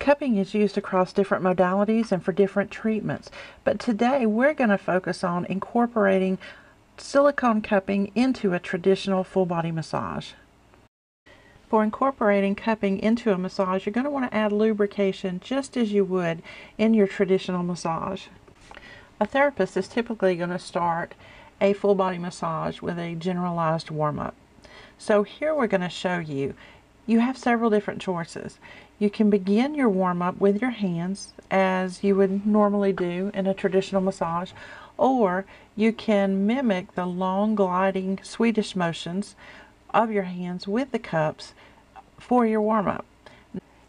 Cupping is used across different modalities and for different treatments, but today we're going to focus on incorporating silicone cupping into a traditional full body massage. For incorporating cupping into a massage, you're going to want to add lubrication just as you would in your traditional massage. A therapist is typically going to start a full body massage with a generalized warm-up. So here we're going to show you have several different choices. You can begin your warm-up with your hands as you would normally do in a traditional massage, or you can mimic the long gliding Swedish motions of your hands with the cups for your warm-up.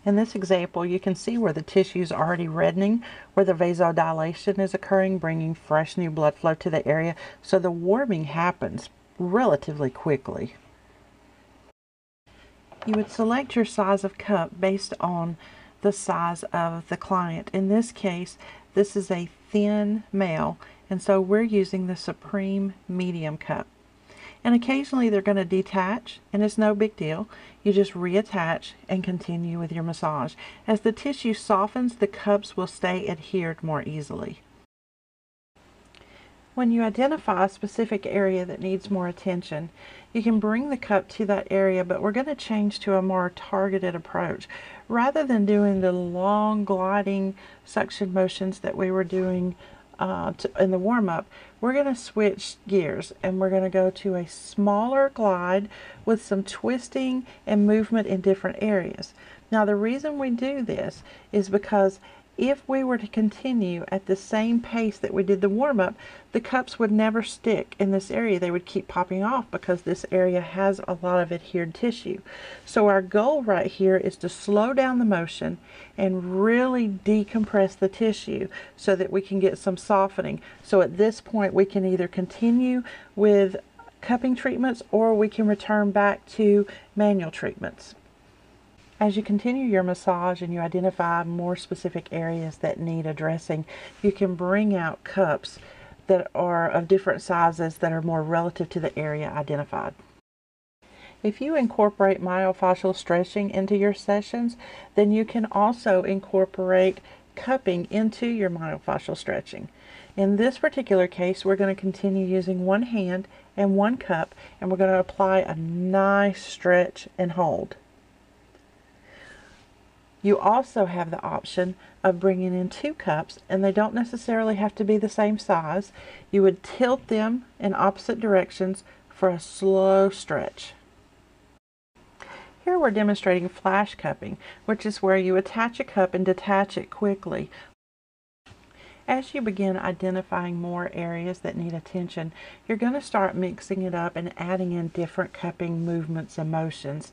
In this example, you can see where the tissue is already reddening, where the vasodilation is occurring, bringing fresh new blood flow to the area, so the warming happens relatively quickly. You would select your size of cup based on the size of the client. In this case, this is a thin male, and so we're using the Supreme Medium Cup. And occasionally they're going to detach, and it's no big deal. You just reattach and continue with your massage. As the tissue softens, the cups will stay adhered more easily. When you identify a specific area that needs more attention, you can bring the cup to that area, but we're going to change to a more targeted approach. Rather than doing the long gliding suction motions that we were doing in the warm-up, we're going to switch gears and we're going to go to a smaller glide with some twisting and movement in different areas. Now the reason we do this is because if we were to continue at the same pace that we did the warm-up, the cups would never stick in this area. They would keep popping off because this area has a lot of adhered tissue. So our goal right here is to slow down the motion and really decompress the tissue so that we can get some softening. So at this point we can either continue with cupping treatments or we can return back to manual treatments. As you continue your massage and you identify more specific areas that need addressing, you can bring out cups that are of different sizes that are more relative to the area identified. If you incorporate myofascial stretching into your sessions, then you can also incorporate cupping into your myofascial stretching. In this particular case, we're going to continue using one hand and one cup, and we're going to apply a nice stretch and hold. You also have the option of bringing in two cups, and they don't necessarily have to be the same size. You would tilt them in opposite directions for a slow stretch. Here we're demonstrating flash cupping, which is where you attach a cup and detach it quickly. As you begin identifying more areas that need attention, you're going to start mixing it up and adding in different cupping movements and motions.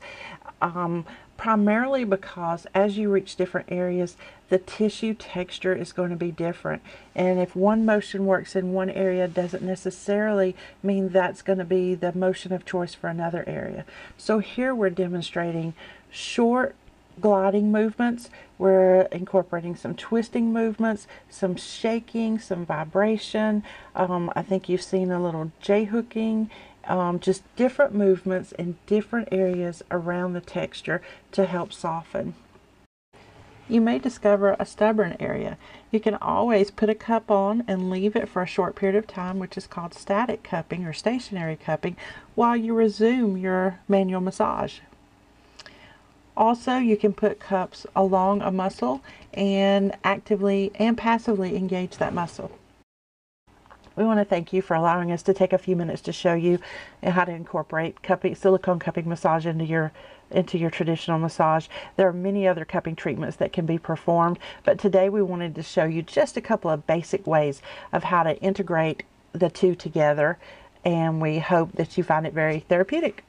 Primarily because as you reach different areas, the tissue texture is going to be different. And if one motion works in one area, doesn't necessarily mean that's going to be the motion of choice for another area. So here we're demonstrating short gliding movements. We're incorporating some twisting movements, some shaking, some vibration. I think you've seen a little J-hooking. Just different movements in different areas around the texture to help soften. You may discover a stubborn area. You can always put a cup on and leave it for a short period of time, which is called static cupping or stationary cupping, while you resume your manual massage. Also, you can put cups along a muscle and actively and passively engage that muscle. We want to thank you for allowing us to take a few minutes to show you how to incorporate silicone cupping massage into your traditional massage. There are many other cupping treatments that can be performed, but today we wanted to show you just a couple of basic ways of how to integrate the two together, and we hope that you find it very therapeutic.